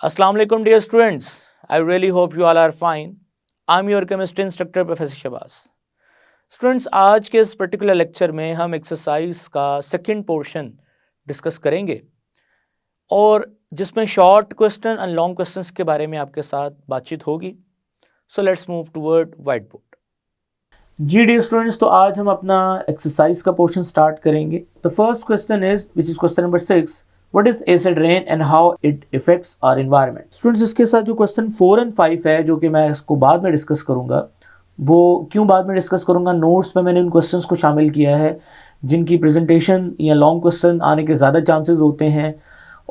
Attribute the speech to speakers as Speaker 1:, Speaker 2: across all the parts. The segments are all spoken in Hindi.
Speaker 1: Assalamu alaikum dear students. I really hope you all are fine. I'm your chemistry instructor Professor Shabazz. Students आज के इस पर्टिकुलर लेक्चर में हम एक्सरसाइज का सेकंड पोर्शन डिस्कस करेंगे और जिसमें short question and long questions के बारे में आपके साथ बातचीत होगी. So let's move toward white board. जी डियर स्टूडेंट्स, तो आज हम अपना एक्सरसाइज का पोर्शन स्टार्ट करेंगे. The first question is which is question number 6. What is acid rain and how it affects our environment? Students, इसके साथ जो क्वेश्चन 4 और 5 है, जो कि मैं इसको बाद में डिस्कस करूंगा, वो क्यों बाद में डिस्कस करूंगा, नोट्स में मैंने उन क्वेश्चंस को शामिल किया है जिनकी प्रेजेंटेशन या लॉन्ग क्वेश्चन आने के ज़्यादा चांसेस होते हैं,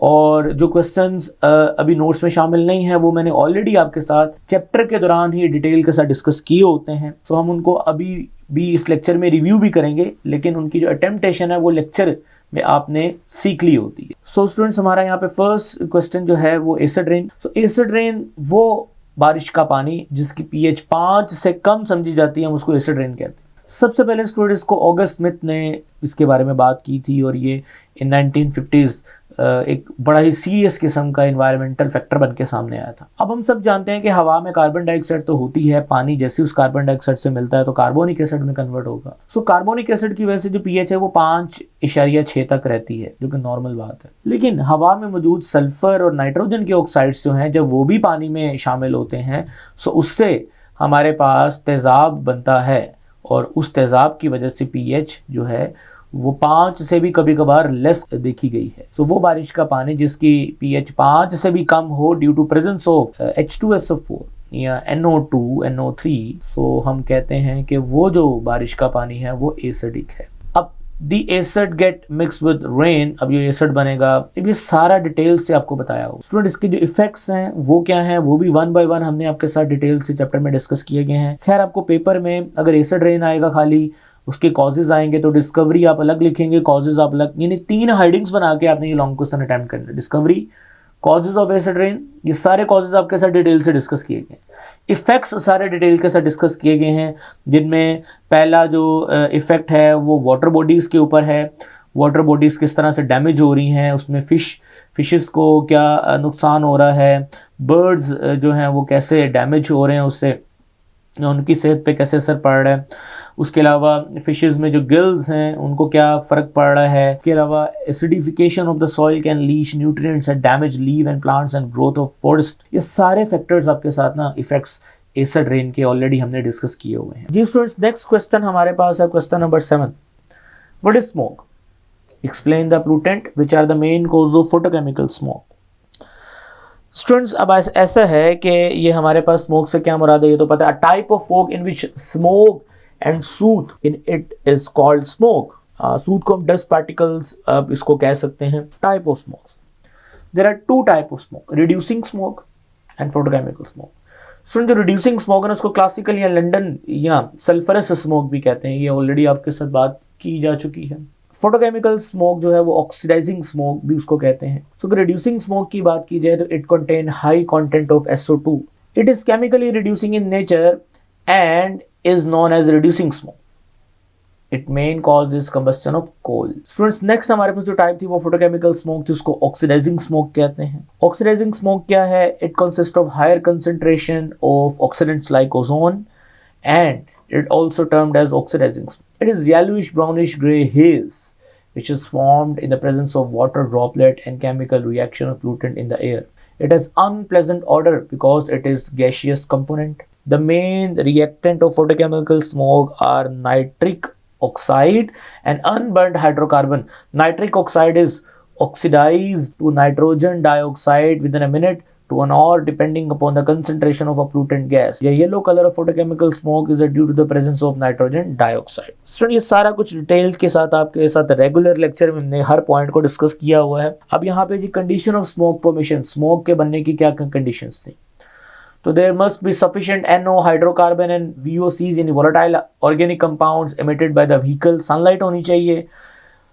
Speaker 1: और जो क्वेश्चंस अभी नोट्स में शामिल नहीं है वो मैंने ऑलरेडी आपके साथ चैप्टर के दौरान ही डिटेल के साथ डिस्कस किए होते हैं. सो हम उनको अभी भी इस लेक्चर में रिव्यू भी करेंगे, लेकिन उनकी जो अटेम्प्टेशन है वो लेक्चर में आपने सीख ली होती है. सो स्टूडेंट्स, हमारा यहाँ पे फर्स्ट क्वेश्चन जो है वो एसिड रेन. सो एसिड रेन वो बारिश का पानी जिसकी पीएच 5 से कम समझी जाती है, हम उसको एसिड रेन कहते हैं. सबसे पहले स्टूडेंट्स को ऑगस्ट स्मिथ ने इसके बारे में बात की थी, और ये इन 1950s एक बड़ा ही सीरियस किस्म का इन्वायरमेंटल फैक्टर बन के सामने आया था. अब हम सब जानते हैं कि हवा में कार्बन डाइऑक्साइड तो होती है, पानी जैसे उस कार्बन डाइऑक्साइड से मिलता है तो कार्बोनिक एसिड में कन्वर्ट होगा. सो कार्बोनिक एसिड की वजह से जो पीएच है वो 5.6 तक रहती है, जो कि नॉर्मल बात है. लेकिन हवा में मौजूद सल्फर और नाइट्रोजन के ऑक्साइड्स जो हैं, जब वो भी पानी में शामिल होते हैं, सो उससे हमारे पास तेज़ाब बनता है, और उस तेज़ाब की वजह से पीएच जो है वो 5 से भी कभी कभार लेस देखी गई है. सो वो बारिश का पानी जिसकी पीएच 5 से भी कम हो due to presence of H2SO4 या NO2 NO3, सो हम कहते हैं कि वो जो बारिश का पानी है वो एसिडिक है. अब the acid get mix with rain, अब ये एसिड बनेगा, अब ये सारा डिटेल से आपको बताया हो. स्टूडेंट, इसके जो इफेक्ट्स हैं वो क्या हैं, वो भी 1 बाय 1 हमने आपके साथ डिटेल से चैप्टर में डिस्कस किए गए हैं. खैर, आपको पेपर में अगर एसिड रेन आएगा खाली, उसके कॉजेज आएंगे तो डिस्कवरी आप अलग लिखेंगे, कॉजेज आप अलग, यानी 3 हेडिंग्स बना के आपने ये लॉन्ग क्वेश्चन अटेम्प्ट करना. Discovery, causes of acid rain, ये सारे कॉजेज आपके साथ डिटेल से डिस्कस किए गए. इफेक्ट्स सारे डिटेल के साथ डिस्कस किए गए हैं, जिनमें पहला जो इफेक्ट है वो वाटर बॉडीज़ के ऊपर है. वाटर बॉडीज़ किस तरह से डैमेज हो रही हैं, उसमें फिशेस को क्या नुकसान हो रहा है, बर्ड्स जो हैं वो कैसे डैमेज हो रहे हैं, उससे उनकी सेहत पे कैसे असर पड़ रहा है. उसके अलावा फिशेस में जो गिल्स हैं उनको क्या फ़र्क पड़ रहा है. इसके अलावा acidification of the soil can leach nutrients and damage leave and plants and growth of forest. ये सारे फैक्टर्स आपके साथ ना इफेक्ट्स एसिड रेन के ऑलरेडी हमने डिस्कस किए हुए हैं. जी स्टूडेंट्स, नेक्स्ट क्वेश्चन हमारे पास है question number 7. What is smoke? Explain the pollutant which are the main cause of photochemical smoke. Students, अब ऐसा है कि ये हमारे पास स्मोक से क्या मुराद है ये तो पता है. A type of fog in which smoke and soot in it is called smoke. Soot को हम डस्ट पार्टिकल्स अब इसको कह सकते हैं. Type of smoke, there are 2 type of smoke, reducing smoke and photochemical smoke. Student, जो रिड्यूसिंग स्मोक है ना, उसको क्लासिकल या लंडन या सल्फरस स्मोक भी कहते हैं. ये ऑलरेडी आपके साथ बात की जा चुकी है. फोटोकेमिकल स्मोक जो है वो ऑक्सीडाइजिंग स्मोक भी उसको कहते हैं. सो अगर रिड्यूसिंग स्मोक की बात की जाए तो it contain high content of SO2. It is chemically reducing in nature and is known as reducing smoke. It main cause is combustion of coal. Students, next हमारे पास जो टाइप थी वो फोटोकेमिकल स्मोक थी, उसको ऑक्सीडाइजिंग स्मोक कहते हैं. ऑक्सीडाइजिंग स्मोक क्या है? It consist of higher concentration of oxidants like ozone and it also termed as oxidizing smoke. It is yellowish brownish gray haze which is formed in the presence of water droplet and chemical reaction of pollutant in the air. It has unpleasant odor because it is gaseous component. The main reactant of photochemical smoke are nitric oxide and unburnt hydrocarbon. Nitric oxide is oxidized to nitrogen dioxide within a minute to an hour depending upon the concentration of a pollutant gas. The yellow color of photochemical smoke is due to the presence of nitrogen dioxide. So ये सारा कुछ डिटेल के साथ आपके साथ रेगुलर लेक्चर में हमने हर पॉइंट को डिस्कस किया हुआ है. अब यहाँ पे the condition of smoke formation, smoke के बनने की क्या कंडीशंस थी. तो there must be sufficient NO hydrocarbon and VOCs यानी volatile organic compounds emitted by the vehicle. Sunlight होनी चाहिए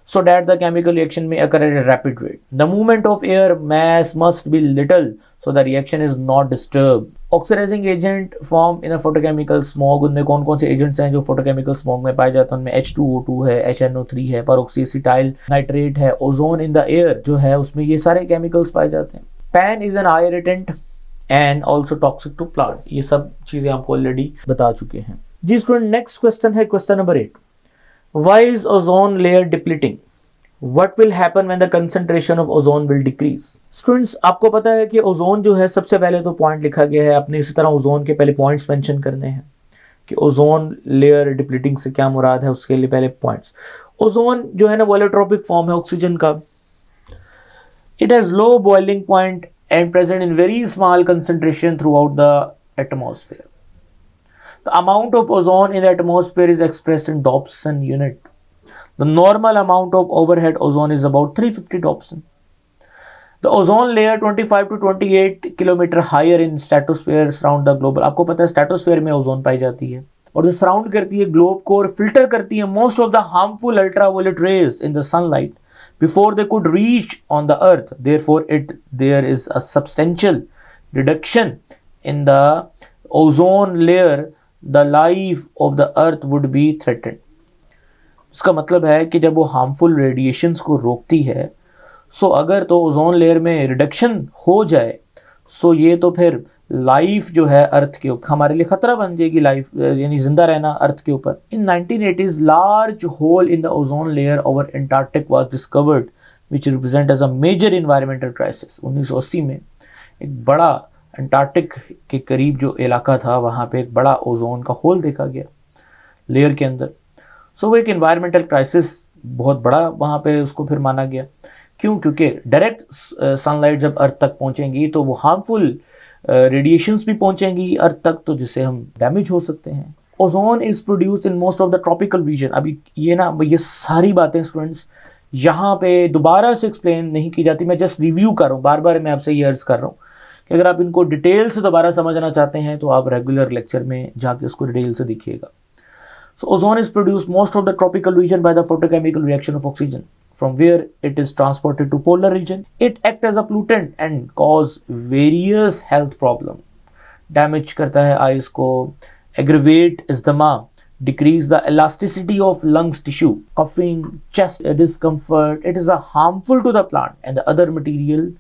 Speaker 1: so that the chemical reaction may occur at a rapid rate. The movement of air mass must be little so the reaction is not disturbed. Oxidizing agent form in a photochemical smoke, उनमें कौन कौन से एजेंट्स हैं जो photochemical smoke में पाए जाते हैं? उनमें H2O2 है, HNO3 है, peroxyacetyl nitrate है, ओजोन इन द एयर जो है उसमें ये सारे केमिकल्स पाए जाते हैं. PAN is an eye irritant and also toxic to plant. ये सब चीजें आपको ऑलरेडी बता चुके हैं जी स्टूडेंट। नेक्स्ट क्वेश्चन है question number 8, why is ozone layer depleting, what will happen when the concentration of ozone will decrease. Students आपको पता है कि ओजोन जो है, सबसे पहले तो पॉइंट लिखा गया है, आपने इसी तरह ओजोन के पहले पॉइंट्स मेंशन करने हैं कि ओजोन लेयर डिप्लीटिंग से क्या मुराद है, उसके लिए पहले पॉइंट्स। ओजोन जो है ना वो एलोट्रोपिक फॉर्म है ऑक्सीजन का। It has low boiling point and present in very small concentration throughout the atmosphere. The amount of ozone in the atmosphere is expressed in Dobson unit. The normal amount of overhead ozone is about 350 Dobson. The ozone layer 25 to 28 kilometre higher in stratosphere surround the global. आपको पता है stratosphere में ओजोन पाई जाती है और जो सराउंड करती है ग्लोब को और फिल्टर करती है most of the harmful ultraviolet rays in the sunlight before they could reach on the earth. Therefore there is a substantial reduction in the ozone layer. The life of the earth would be threatened. इसका मतलब है कि जब वो हार्मफुल रेडिएशंस को रोकती है, सो अगर तो ओजोन लेयर में रिडक्शन हो जाए, सो ये तो फिर लाइफ जो है अर्थ के ऊपर हमारे लिए खतरा बन जाएगी, लाइफ यानी जिंदा रहना अर्थ के ऊपर। In 1980s large hole in the ozone layer over Antarctic was discovered which represent as a major environmental crisis. 1980 में एक बड़ा अंटार्कटिक के करीब जो इलाका था वहाँ पे एक बड़ा ओजोन का होल देखा गया लेयर के अंदर। सो वो एक एनवायरमेंटल क्राइसिस बहुत बड़ा वहाँ पे उसको फिर माना गया। क्यों? क्योंकि डायरेक्ट सनलाइट जब अर्थ तक पहुँचेंगी तो वो हार्मफुल रेडिएशंस भी पहुंचेंगी अर्थ तक, तो जिससे हम डैमेज हो सकते हैं। Ozone is produced in most of the tropical region. अभी ये सारी बातें स्टूडेंट्स यहाँ पे दोबारा से एक्सप्लेन नहीं की जाती, मैं जस्ट रिव्यू कर रहा हूँ, बार बार मैं आपसे ये अर्ज कर रहा हूँ कि अगर आप इनको डिटेल से दोबारा समझना चाहते हैं तो आप रेगुलर लेक्चर में जाके उसको डिटेल से देखिएगा। So ozone is produced most of the tropical region by the photochemical reaction of oxygen, from where it is transported to polar region. It acts as a pollutant and cause various health problem. Damage करता है eyes को, aggravate asthma, decrease the elasticity of lungs tissue, coughing, chest discomfort. It is a harmful to the plant and the other material.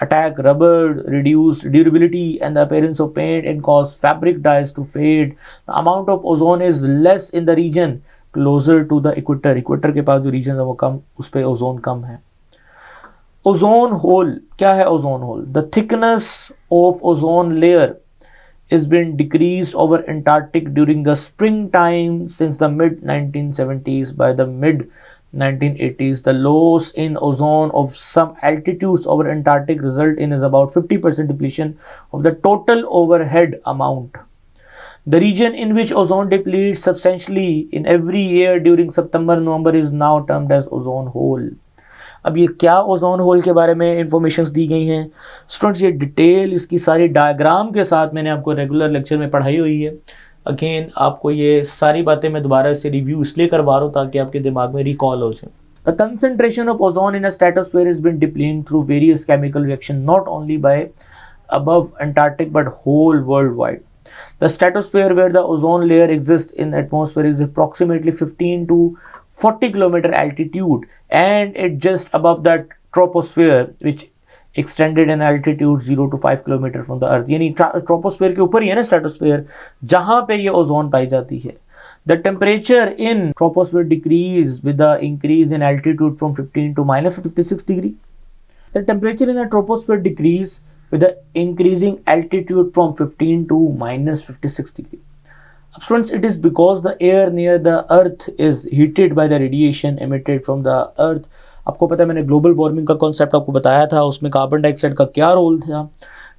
Speaker 1: Attack rubber, reduce durability and the appearance of paint and cause fabric dyes to fade. The amount of ozone is less in the region closer to the equator. Equator के पास जो region है वो कम, उस पे ओजोन कम है। ओजोन होल क्या है? Ozone hole, the thickness of ozone layer is been decreased over Antarctic during the springtime since the mid 1970s. By the mid 1980s, the loss in ozone of some altitudes over Antarctic result in is about 50% depletion of the total overhead amount. The region in which ozone depletes substantially in every year during September-November is now termed as ozone hole. अब ये क्या ओजोन होल के बारे में इंफॉर्मेशंस दी गई हैं स्टूडेंट्स, ये डिटेल इसकी सारी डायग्राम के साथ मैंने आपको रेगुलर लेक्चर में पढ़ाई हुई है। अगेन आपको ये सारी बातें मैं दोबारा से रिव्यू इसलिए करवा रहा हूँ ताकि आपके दिमाग में रिकॉल हो जाए। The concentration of ozone in a stratosphere is been depleting through various chemical reaction not only by above Antarctic but whole worldwide. The stratosphere where the ozone layer exists in the atmosphere is approximately 15 to 40 kilometer altitude and it just above that troposphere which extended in altitude 0 to 5 kilometre from the earth. यानी ट्रोपोस्फेयर के ऊपर ही है ना स्ट्रेटोस्फेयर, जहां पे ये ओजोन पाई जाती है। The temperature in troposphere decrease with the increase in altitude from 15 to -56 degree. The temperature in the troposphere decrease with the increasing altitude from 15 to -56 degree. Students, it is because the air near the earth is heated by the radiation emitted from the earth. आपको पता है मैंने ग्लोबल वार्मिंग का कॉन्सेप्ट आपको बताया था, उसमें कार्बन डाइऑक्साइड का क्या रोल था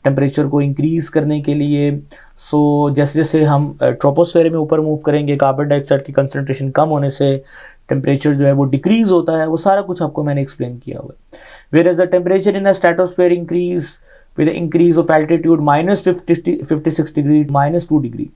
Speaker 1: टेम्परेचर को इंक्रीज करने के लिए। सो जैसे जैसे हम ट्रोपोस्फेयर में ऊपर मूव करेंगे कार्बन डाइऑक्साइड की कंसनट्रेशन कम होने से टेम्परेचर जो है वो डिक्रीज होता है। वो सारा कुछ आपको मैंने एक्सप्लेन किया हुआ है। Whereas the temperature in a stratosphere increase with the increase of altitude -56 degree -2 degree.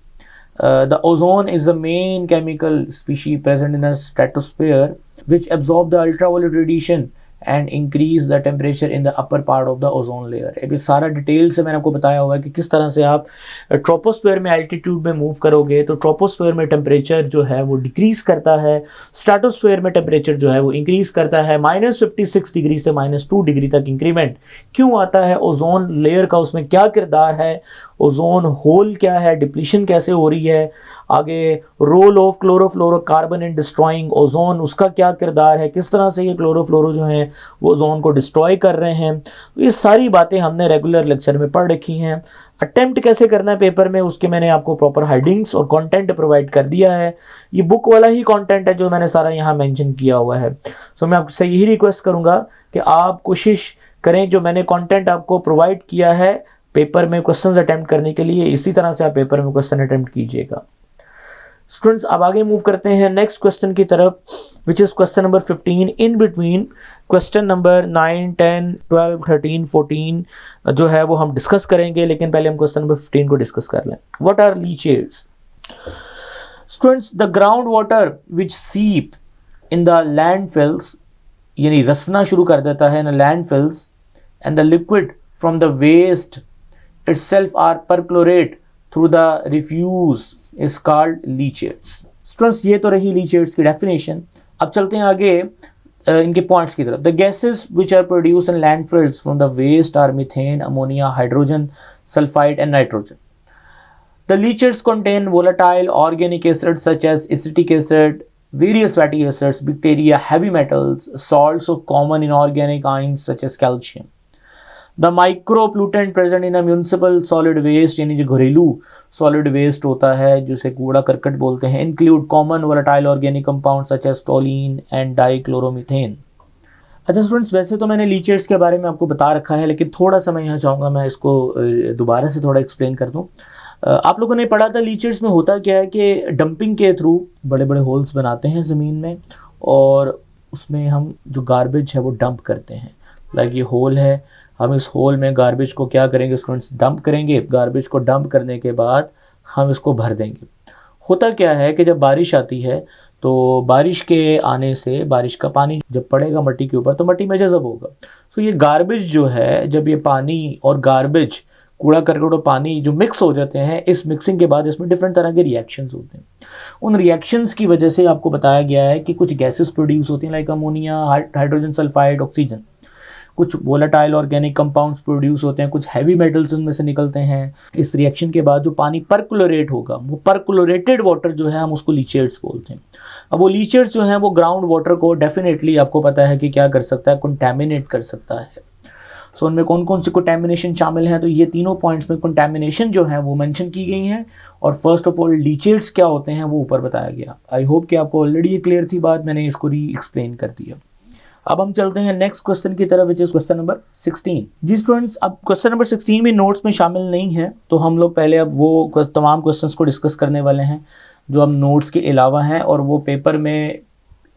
Speaker 1: The ozone is the main chemical species present in the stratosphere which absorb the ultraviolet radiation and increase the temperature in the upper part of the ozone layer. अभी सारा डिटेल से मैंने आपको बताया हुआ है कि किस तरह से आप ट्रोपोस्फेयर में एल्टीट्यूड में मूव करोगे तो ट्रोपोस्फेयर में टेम्परेचर जो है वो डिक्रीज करता है, स्ट्रेटोस्फेयर में टेम्परेचर जो है वो इंक्रीज करता है। -56 डिग्री से -2 डिग्री तक इंक्रीमेंट क्यों आता है, ओजोन लेयर का उसमें क्या किरदार है, ओजोन होल क्या है, डिप्लीशन कैसे हो रही है, आगे role of chlorofluorocarbon in destroying ozone उसका क्या किरदार है, किस तरह से ये क्लोरोफ्लोरो जो है वो ओजोन को डिस्ट्रॉय कर रहे हैं। तो ये सारी बातें हमने रेगुलर लेक्चर में पढ़ रखी हैं। अटेम्प्ट कैसे करना है पेपर में उसके मैंने आपको प्रॉपर हेडिंग्स और कंटेंट प्रोवाइड कर दिया है। ये बुक वाला ही कंटेंट है जो मैंने सारा यहाँ मेंशन किया हुआ है। सो मैं आपसे यही रिक्वेस्ट करूँगा कि आप कोशिश करें जो मैंने कंटेंट आपको प्रोवाइड किया है पेपर में क्वेश्चंस अटेम्प्ट करने के लिए, इसी तरह से आप पेपर में क्वेश्चन अटेम्प्ट कीजिएगा। स्टूडेंट्स अब आगे मूव करते हैं नेक्स्ट क्वेश्चन की तरफ, which is question number 15 in between question number 9, 10, 12, 13, 14 जो है वो हम डिस्कस करेंगे, लेकिन पहले हम क्वेश्चन नंबर 15 को डिस्कस कर लें। What are leachates? Students the ground water which seep in the landfills, यानी रसना शुरू कर देता है in landfills, and the liquid from the waste itself are percolate through the refuse is called leachates। Students ये तो रही leachates की डेफिनेशन। अब चलते हैं आगे इनके पॉइंट्स की तरफ। The gases which are produced in landfills from the waste are methane, ammonia, hydrogen sulfide and nitrogen। The leachates contain volatile organic acids such as acetic acid, various fatty acids, bacteria, heavy metals, salts of common inorganic ions such as calcium। The micro pollutant present in municipal solid waste, यानी जो घरेलू सॉलिड वेस्ट होता है जिसे कूड़ा करकट बोलते हैं, include common volatile organic compound such as toluene and dichloromethane. अच्छा स्टूडेंट्स, वैसे तो मैंने लीचेट्स के बारे में आपको बता रखा है, लेकिन थोड़ा सा मैं यहाँ चाहूँगा मैं इसको दोबारा से थोड़ा एक्सप्लेन कर दूँ। आप लोगों ने पढ़ा था लीचेट्स में होता क्या है कि डंपिंग के थ्रू बड़े बड़े होल्स बनाते हैं ज़मीन में और उसमें हम जो गार्बेज है वो डंप करते हैं। लाइक ये होल है, हम इस होल में गार्बेज को क्या करेंगे स्टूडेंट्स, डंप करेंगे। गार्बेज को डंप करने के बाद हम इसको भर देंगे। होता क्या है कि जब बारिश आती है तो बारिश के आने से बारिश का पानी जब पड़ेगा मट्टी के ऊपर तो मट्टी में जज़ब होगा। तो ये गार्बेज जो है, जब ये पानी और गार्बेज, कूड़ा करकट और पानी जो मिक्स हो जाते हैं, इस मिक्सिंग के बाद इसमें डिफरेंट तरह के रिएक्शंस होते हैं। उन रिएक्शंस की वजह से आपको बताया गया है कि कुछ गैसेस प्रोड्यूस होती हैं like ammonia, hydrogen sulphide, oxygen. कुछ वोलेटाइल ऑर्गेनिक कंपाउंड्स प्रोड्यूस होते हैं, कुछ हैवी मेटल्स उनमें से निकलते हैं। इस रिएक्शन के बाद जो पानी परक्लोरेट होगा, वो परक्लोरेटेड वाटर जो है हम उसको लीचेट्स बोलते हैं। अब वो लीचेट्स जो हैं वो ग्राउंड वाटर को डेफिनेटली आपको पता है कि क्या कर सकता है, कंटेमिनेट कर सकता है। सो उनमें कौन कौन सी कंटेमिनेशन शामिल हैं, तो ये तीनों पॉइंट्स में कंटेमिनेशन जो है वो मेंशन की गई हैं। और फर्स्ट ऑफ ऑल लीचेट्स क्या होते हैं वो ऊपर बताया गया। आई होप कि आपको ऑलरेडी ये क्लियर थी बात, मैंने इसको री एक्सप्लेन कर दिया। अब हम चलते हैं नेक्स्ट क्वेश्चन की तरफ, विच इज क्वेश्चन नंबर 16। जी स्टूडेंट्स, अब क्वेश्चन नंबर 16 में नोट्स में शामिल नहीं है, तो हम लोग पहले अब वो तमाम क्वेश्चंस को डिस्कस करने वाले हैं जो अब नोट्स के अलावा हैं और वो पेपर में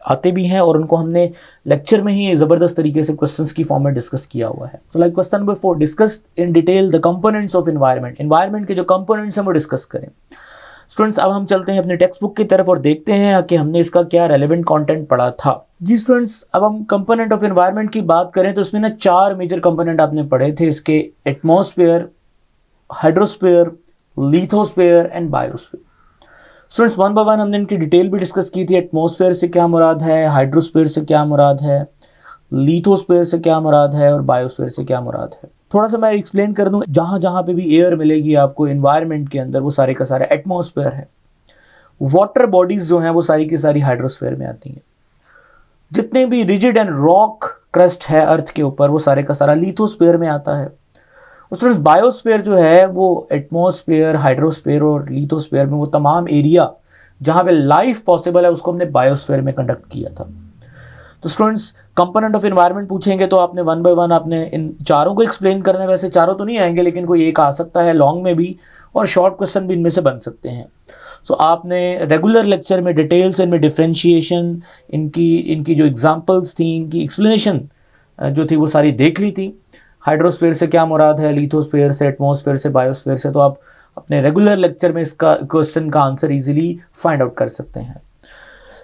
Speaker 1: आते भी हैं और उनको हमने लेक्चर में ही ज़बरदस्त तरीके से क्वेश्चंस की फॉर्म में डिस्कस किया हुआ है। तो like question number 4, discuss in detail the components of environment. Environment के जो कंपोनेंट्स हैं वो डिस्कस करें। स्टूडेंट्स, अब हम चलते हैं अपने टेक्स्ट बुक की तरफ और देखते हैं कि हमने इसका क्या रेलेवेंट कंटेंट पढ़ा था। जी स्टूडेंट्स, अब हम कंपोनेंट ऑफ एनवायरनमेंट की बात करें तो इसमें ना 4 मेजर कंपोनेंट आपने पढ़े थे इसके, atmosphere, hydrosphere, lithosphere and biosphere. Students, one by one हमने इनकी डिटेल भी डिस्कस की थी। एटमॉस्फेयर से क्या मुराद है, हाइड्रोस्फेयर से क्या मुराद है, लिथोस्फेयर से क्या मुराद है और बायोस्फेयर से क्या मुराद है। थोड़ा सा मैं एक्सप्लेन कर दूं, जहाँ जहाँ पे भी एयर मिलेगी आपको एनवायरनमेंट के अंदर वो सारे का सारा एटमॉस्फेयर है। वाटर बॉडीज जो हैं वो सारी की सारी हाइड्रोस्फेयर में आती हैं। जितने भी रिजिड एंड रॉक क्रस्ट है अर्थ के ऊपर वो सारे का सारा लिथोस्फेयर में आता है। उसमें बायोस्फेयर जो है वो एटमॉस्फेयर, हाइड्रोस्फेयर और लिथोस्फेयर में वो तमाम एरिया जहाँ पे लाइफ पॉसिबल है उसको हमने बायोस्फेयर में कंडक्ट किया था। तो स्टूडेंट्स, कंपोनेंट ऑफ एनवायरनमेंट पूछेंगे तो आपने वन बाय वन आपने इन चारों को एक्सप्लेन करना है। वैसे चारों तो नहीं आएंगे, लेकिन कोई एक आ सकता है लॉन्ग में भी और शॉर्ट क्वेश्चन भी इनमें से बन सकते हैं। सो आपने रेगुलर लेक्चर में डिटेल्स, इनमें डिफ्रेंशिएशन, इनकी जो एग्जांपल्स थी, इनकी एक्सप्लेनेशन जो थी वो सारी देख ली थी। हाइड्रोस्फेयर से क्या मुराद है, लिथोस्फेयर से, एटमॉस्फेयर से, बायोस्फेयर से, तो आप अपने रेगुलर लेक्चर में इसका क्वेश्चन का आंसर इजीली फाइंड आउट कर सकते हैं।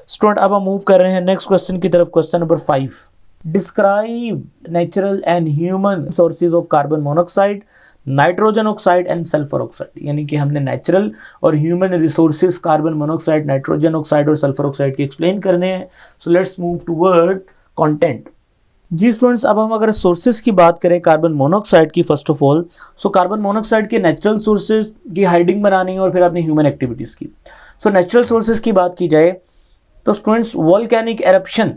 Speaker 1: स्टूडेंट, अब हम मूव कर रहे हैं नेक्स्ट क्वेश्चन की तरफ, question number 5। Describe natural and human sources of carbon monoxide, nitrogen oxide and sulphur oxide. यानी कि हमने नेचुरल और human resources carbon monoxide, nitrogen oxide और सल्फर ऑक्साइड की एक्सप्लेन करने हैं। So let's move toward content. जी स्टूडेंट्स, अब हम अगर सोर्सेज की बात करें कार्बन मोनोऑक्साइड की, first of all so carbon monoxide के नेचुरल सोर्सेज की हाइडिंग बनानी है और फिर अपनी ह्यूमन एक्टिविटीज़ की। सो नेचुरल सोर्सेज की बात की जाए तो students volcanic eruption,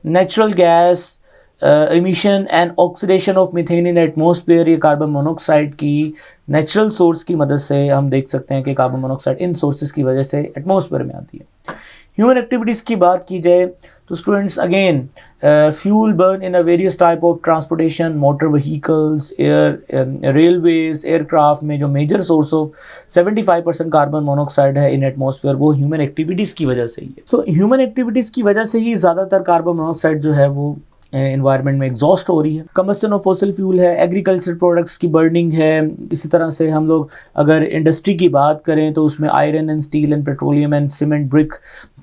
Speaker 1: natural gas emission and oxidation of methane in atmosphere, ये कार्बन मोनोऑक्साइड की नेचुरल सोर्स की मदद से हम देख सकते हैं कि कार्बन मोनोऑक्साइड इन सोर्सेज की वजह से एटमॉस्फेयर में आती है। ह्यूमन एक्टिविटीज़ की बात की जाए तो students again fuel burn in a various type of transportation, motor vehicles, railways, aircraft में जो major source of 75% carbon monoxide है इन एटमॉस्फेयर, वो ह्यूमन एक्टिविटीज़ की वजह से ही है। सो ह्यूमन एक्टिविटीज़ की वजह से ही ज़्यादातर कार्बन मोनोऑक्साइड जो है वो एनवायरनमेंट में एग्जॉस्ट हो रही है। कंबस्शन ऑफ फॉसिल फ्यूल है, एग्रीकल्चर प्रोडक्ट्स की बर्निंग है। इसी तरह से हम लोग अगर इंडस्ट्री की बात करें तो उसमें iron and steel and petroleum and cement, brick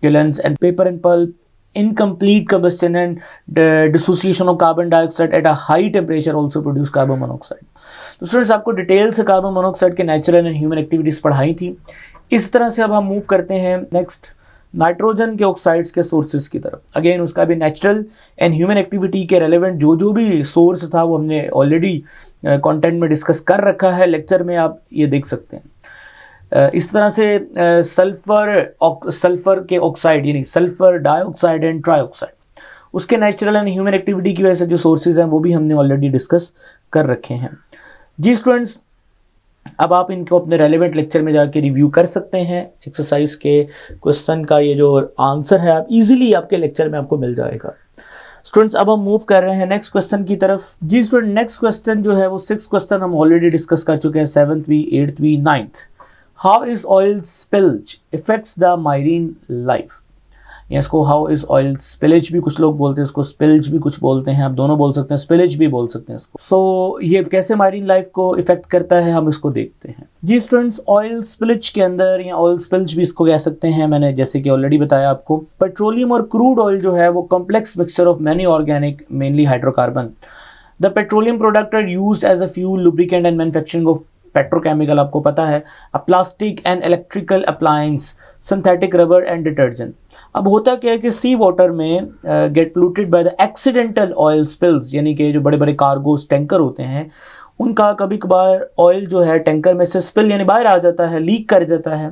Speaker 1: kilns and paper and pulp, incomplete combustion and dissociation of carbon dioxide at a high temperature also produce carbon monoxide। तो स्टूडेंट्स आपको डिटेल से कार्बन मोनोऑक्साइड के नेचुरल एंड ह्यूमन एक्टिविटीज़ पढ़ाई थी। इस तरह से अब हम मूव करते हैं नेक्स्ट नाइट्रोजन के ऑक्साइड्स के सोर्सेज की तरफ। अगेन उसका भी नेचुरल एंड ह्यूमन एक्टिविटी के रेलेवेंट जो भी सोर्स था वो हमने ऑलरेडी कंटेंट में डिस्कस कर रखा है, लेक्चर में आप ये देख सकते हैं। इस तरह से सल्फर के ऑक्साइड यानी सल्फर डाइऑक्साइड एंड ट्राइऑक्साइड, उसके नेचुरल एंड ह्यूमन एक्टिविटी की वजह से जो सोर्सेज हैं वो भी हमने ऑलरेडी डिस्कस कर रखे हैं। जी स्टूडेंट्स, अब आप इनको अपने रेलेवेंट लेक्चर में जाके रिव्यू कर सकते हैं। एक्सरसाइज के क्वेश्चन का ये जो आंसर है आप इजीली आपके लेक्चर में आपको मिल जाएगा। स्टूडेंट्स अब हम मूव कर रहे हैं नेक्स्ट क्वेश्चन की तरफ। जी स्टूडेंट, नेक्स्ट क्वेश्चन जो है वो 6 क्वेश्चन हम ऑलरेडी डिस्कस कर चुके हैं, 7th, 8th, 9th। How is oil spillage affects the marine life? इसको हाउ इज ऑयल स्पिलेज भी कुछ लोग बोलते हैं, इसको स्पिल्ज भी कुछ बोलते हैं, आप दोनों बोल सकते हैं, स्पिलेज भी बोल सकते हैं इसको। सो ये कैसे मारीन लाइफ को इफेक्ट करता है हम इसको देखते हैं। जी स्टूडेंट्स, ऑयल स्पिलेज के अंदर या ऑयल स्पिल्ज भी इसको कह सकते हैं, मैंने जैसे कि ऑलरेडी बताया आपको, पेट्रोलियम और क्रूड ऑयल जो है वो complex mixture of many organic mainly hydrocarbon. The petroleum product are used as a fuel, lubricant and manufacturing of petrochemical, आपको पता है, a plastic and electrical appliance, synthetic rubber and detergent. अब होता क्या है कि सी वाटर में get polluted by the accidental oil spills, यानी कि जो बड़े बड़े कार्गोस टैंकर होते हैं उनका कभी कभार ऑयल जो है टैंकर में से स्पिल यानी बाहर आ जाता है, लीक कर जाता है।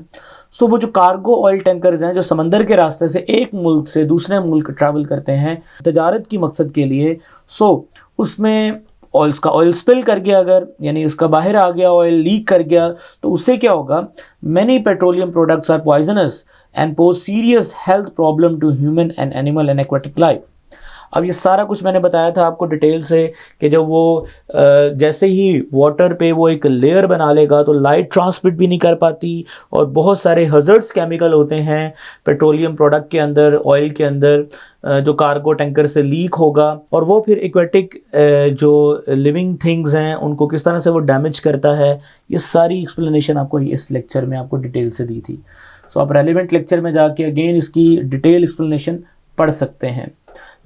Speaker 1: सो वो जो कार्गो ऑयल टैंकर्स हैं जो समंदर के रास्ते से एक मुल्क से दूसरे मुल्क ट्रैवल करते हैं तजारत की मकसद के लिए, सो उसमें ऑयल स्पिल कर गया अगर, यानी उसका बाहर आ गया, ऑयल लीक कर गया, तो उससे क्या होगा, many petroleum products are poisonous and pose serious health problem to human and animal and aquatic life. अब ये सारा कुछ मैंने बताया था आपको डिटेल से कि जब वो जैसे ही वाटर पे वो एक लेयर बना लेगा तो लाइट ट्रांसमिट भी नहीं कर पाती और बहुत सारे हज़र्ड्स केमिकल होते हैं पेट्रोलियम प्रोडक्ट के अंदर, ऑयल के अंदर, जो कार्गो टैंकर से लीक होगा और वो फिर एक्वेटिक जो लिविंग थिंग्स हैं उनको किस तरह से वो डैमेज करता है। ये सारी एक्सप्लेनेशन आपको इस लेक्चर में आपको डिटेल से दी थी। सो आप रेलिवेंट लेक्चर में जाके अगेन इसकी डिटेल एक्सप्लेनेशन पढ़ सकते हैं।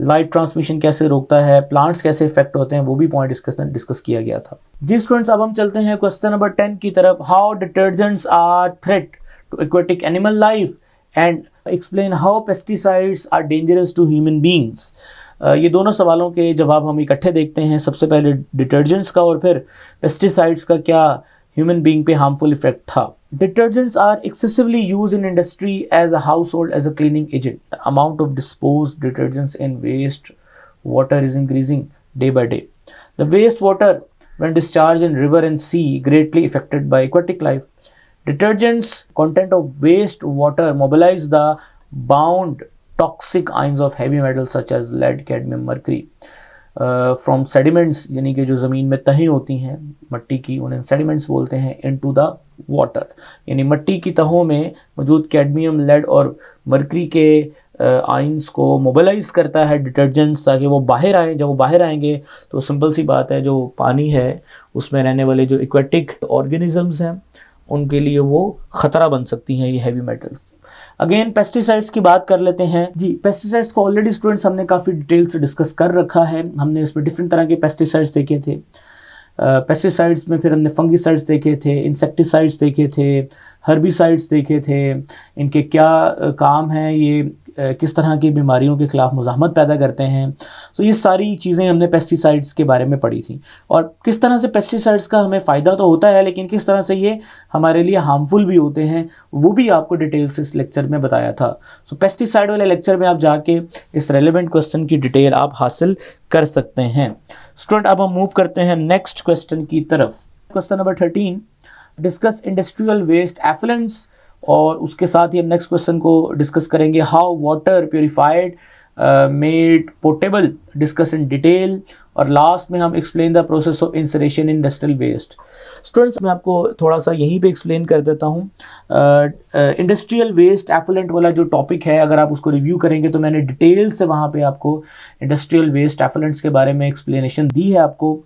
Speaker 1: लाइट ट्रांसमिशन कैसे रोकता है, प्लांट्स कैसे इफेक्ट होते हैं, वो भी पॉइंट डिस्कस किया गया था। जी स्टूडेंट्स, अब हम चलते हैं क्वेश्चन नंबर 10 की तरफ। How detergents are threat to aquatic animal life and explain how pesticides are dangerous to human beings. ये दोनों सवालों के जवाब हम इकट्ठे देखते हैं। सबसे पहले डिटर्जेंट्स का और फिर पेस्टिसाइड्स का क्या ह्यूमन बींग पे हार्मफुल इफेक्ट था। Detergents are excessively used in industry as a household as a cleaning agent. The amount of disposed detergents in waste water is increasing day by day. The wastewater, when discharged in river and sea, greatly affected by aquatic life. Detergents content of waste water mobilize the bound toxic ions of heavy metals such as lead, cadmium, mercury. From sediments, यानी कि जो ज़मीन में तहें होती हैं मट्टी की, उन्हें सेडिमेंट्स बोलते हैं, इनटू द वाटर, यानी मट्टी की तहों में मौजूद कैडमियम, लेड और मरकरी के आइंस को मोबिलाइज करता है डिटर्जेंट्स ताकि वो बाहर आएँ। जब वो बाहर आएंगे तो सिंपल सी बात है, जो पानी है उसमें रहने वाले जो एक्वेटिक ऑर्गेनिजम्स हैं उनके लिए वो ख़तरा बन सकती हैं ये हैवी मेटल्स। अगेन पेस्टिसाइड्स की बात कर लेते हैं जी। पेस्टिसाइड्स को ऑलरेडी स्टूडेंट्स हमने काफ़ी डिटेल से डिस्कस कर रखा है। हमने इसमें डिफरेंट तरह के पेस्टिसाइड्स देखे थे। पेस्टिसाइड्स में फिर हमने फंगिसाइड्स देखे थे, इंसेक्टिसाइड्स देखे थे, हर्बिसाइड्स देखे थे, इनके क्या काम हैं, ये किस तरह की बीमारियों के ख़िलाफ़ मुज़ाहमत पैदा करते हैं। तो ये सारी चीज़ें हमने पेस्टिसाइड्स के बारे में पढ़ी थी, और किस तरह से पेस्टिसाइड्स का हमें फ़ायदा तो होता है, लेकिन किस तरह से ये हमारे लिए हार्मफुल भी होते हैं वो भी आपको डिटेल से इस लेक्चर में बताया था। सो पेस्टिसाइड वाले लेक्चर में आप जाके इस रेलेवेंट क्वेश्चन की डिटेल आप हासिल कर सकते हैं। स्टूडेंट अब हम मूव करते हैं नेक्स्ट क्वेश्चन की तरफ। Question number 13, discuss industrial waste effluents, और उसके साथ ही हम नेक्स्ट क्वेश्चन को डिस्कस करेंगे how water purified made portable, discuss in detail, और लास्ट में हम explain the process of incineration in industrial waste. Students मैं आपको थोड़ा सा यहीं पे एक्सप्लेन कर देता हूँ। इंडस्ट्रियल वेस्ट एफिलेंट वाला जो टॉपिक है, अगर आप उसको रिव्यू करेंगे तो मैंने डिटेल से वहाँ पे आपको इंडस्ट्रियल वेस्ट एफिलेंट्स के बारे में एक्सप्लेनेशन दी है आपको।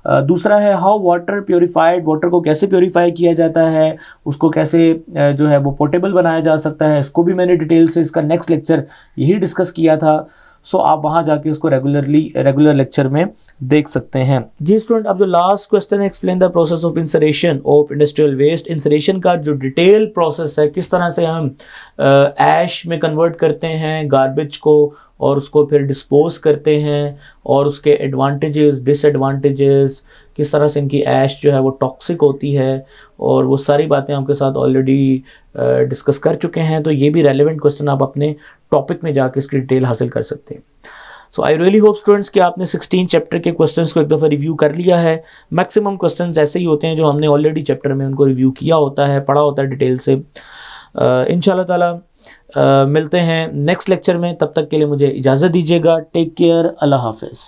Speaker 1: दूसरा है हाउ वाटर प्योरीफाइड, वाटर को कैसे प्योरीफाई किया जाता है, उसको कैसे जो है वो पोर्टेबल बनाया जा सकता है, इसको भी मैंने डिटेल से इसका नेक्स्ट लेक्चर यही डिस्कस किया था। सो आप वहाँ जाके उसको रेगुलर लेक्चर में देख सकते हैं जी। स्टूडेंट अब जो लास्ट क्वेश्चन है, explain the process of incineration of industrial waste. Incineration का जो डिटेल प्रोसेस है, किस तरह से हम ऐश में कन्वर्ट करते हैं गार्बेज को और उसको फिर डिस्पोज करते हैं, और उसके एडवांटेजेस डिसएडवांटेजेस, किस तरह से इनकी ऐश जो है वो टॉक्सिक होती है, और वो सारी बातें आपके साथ ऑलरेडी डिस्कस कर चुके हैं। तो ये भी रेलेवेंट क्वेश्चन आप अपने टॉपिक में जाके इसकी डिटेल हासिल कर सकते हैं। सो आई रियली होप स्टूडेंट्स कि आपने 16 चैप्टर के क्वेश्चंस को एक दफ़ा रिव्यू कर लिया है। मैक्सिमम क्वेश्चंस ऐसे ही होते हैं जो हमने ऑलरेडी चैप्टर में उनको रिव्यू किया होता है, पढ़ा होता है डिटेल से। इंशाल्लाह ताला मिलते हैं नेक्स्ट लेक्चर में, तब तक के लिए मुझे इजाज़त दीजिएगा। टेक केयर, अल्लाह हाफिज़।